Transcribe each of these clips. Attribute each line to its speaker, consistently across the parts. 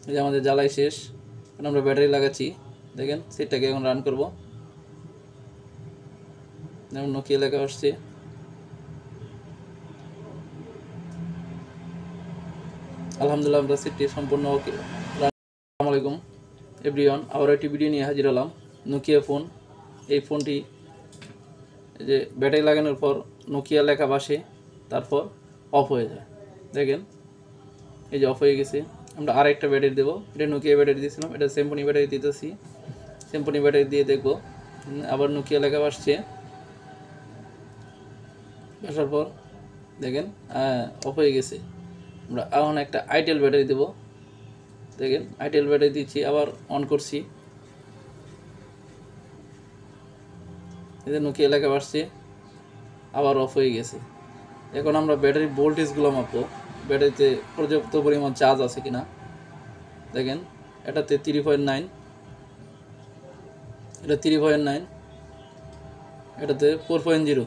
Speaker 1: এই যে আমাদের জ্বালাই শেষ, এখন আমরা ব্যাটারি লাগাচ্ছি। দেখেন সেটটাকে এখন রান করব। যেমন নোকিয়া লেখা আসছে। আলহামদুলিল্লাহ আমরা সেটটি সম্পূর্ণ ওকে। আসসালামু আলাইকুম এভরিওয়ান, আবার একটি ভিডিও নিয়ে হাজির হলাম। নোকিয়া ফোন, এই ফোনটি যে ব্যাটারি লাগানোর পর নোকিয়া লেখা বাসে, তারপর অফ হয়ে যায়। দেখেন এই যে অফ হয়ে গেছে। আমরা আরেকটা ব্যাটারি দেবো, এটা নোকিয়া ব্যাটারি দিয়েছিলাম, এটা সিম্ফনি ব্যাটারি দিতেছি। সিম্ফনি ব্যাটারি দিয়ে দেখবো, আবার নোকিয়া লেখা আসছে। আসার পর দেখেন অফ হয়ে গেছে। আমরা এখন একটা আইটেল ব্যাটারি দেবো। দেখেন আইটেল ব্যাটারি দিচ্ছি, আবার অন করছি। এই যে নোকিয়া লেখা আসছে, আবার অফ হয়ে গেছে। এখন আমরা ব্যাটারির ভোল্টেজগুলো মাপবো, ব্যাটারিতে পর্যাপ্ত পরিমাণ চার্জ আছে কিনা। দেখেন এটাতে 3.9, এটা 3.9, এটাতে 4.0।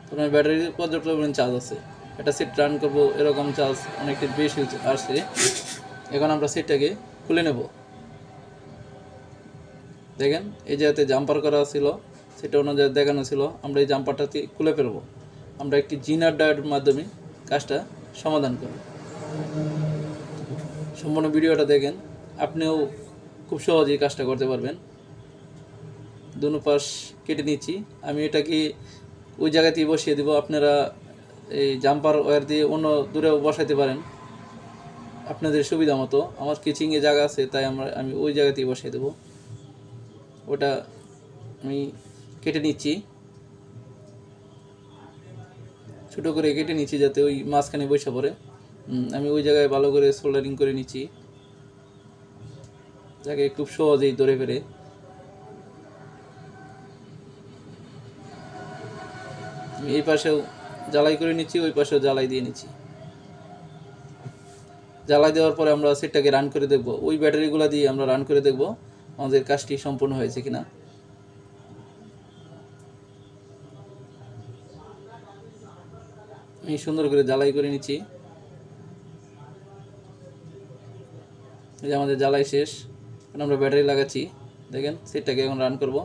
Speaker 1: তোমার ব্যাটারির পর্যাপ্ত পরিমাণ চার্জ আছে। এটা সেট রান করবো, এরকম চার্জ অনেকটা বেশি আসছে। এখন আমরা সেটটাকে খুলে নেব। দেখেন এই জায়গাতে জাম্পার করা ছিল, সেটা অন্য জায়গায় দেখানো ছিল। আমরা এই জাম্পারটাতে খুলে ফেলবো। আমরা একটি জিনার ডায়োডের মাধ্যমে কাজটা সমাধান করব। সম্পূর্ণ ভিডিওটা দেখেন, আপনিও খুব সহজেই কাজটা করতে পারবেন। দুনো পাশ কেটে নিচ্ছি। আমি এটাকে ওই জায়গাতেই বসিয়ে দেবো। আপনারা এই জাম্পার ওয়্যার দিয়ে অন্য দূরেও বসাইতে পারেন আপনাদের সুবিধা মতো। আমার কিচিংয়ে জায়গা আছে, তাই আমি ওই জায়গাতেই বসিয়ে দেবো। ওটা আমি কেটে নিচ্ছি, ছোটো করে কেটে নিচ্ছি যাতে ওই মাঝখানে বসে পড়ে। আমি ওই জায়গায় ভালো করে সোল্ডারিং করে নিচ্ছি, যাকে খুব সহজেই ধরে ফেলে। আমি এই পাশেও জ্বালাই করে নিচ্ছি, ওই পাশেও জ্বালাই দিয়ে নিচ্ছি। জ্বালাই দেওয়ার পরে আমরা সেটটাকে রান করে দেখব। ওই ব্যাটারিগুলো দিয়ে আমরা রান করে দেখব আমাদের কাজটি সম্পূর্ণ হয়েছে কিনা। আমি সুন্দর করে জ্বালাই করে নিচ্ছি। এই যে আমাদের জ্বালাই শেষ, এখন আমরা ব্যাটারি লাগাচ্ছি। দেখেন সেটটাকে এখন রান করব।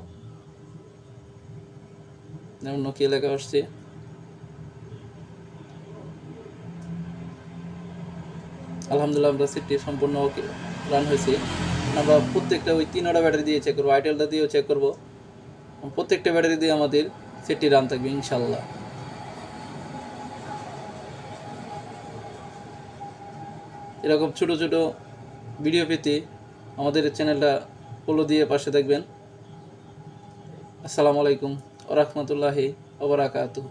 Speaker 1: যেমন নোকিয়া লেখা আসছে। আলহামদুলিল্লাহ আমরা সেটটি সম্পূর্ণ ওকে রান হয়েছে। আমরা প্রত্যেকটা ওই 3টা ব্যাটারি দিয়ে চেক করবো, আইটেলটা দিয়েও চেক করবো। প্রত্যেকটা ব্যাটারি দিয়ে আমাদের সেটটি রান থাকবে ইনশাল্লাহ। এরকম ছোটো ছোটো ভিডিও পেতে আমাদের চ্যানেলটা ফলো দিয়ে পাশে থাকবেন। আসসালামু আলাইকুম ওয়া রাহমাতুল্লাহি ওয়া বারাকাতুহু।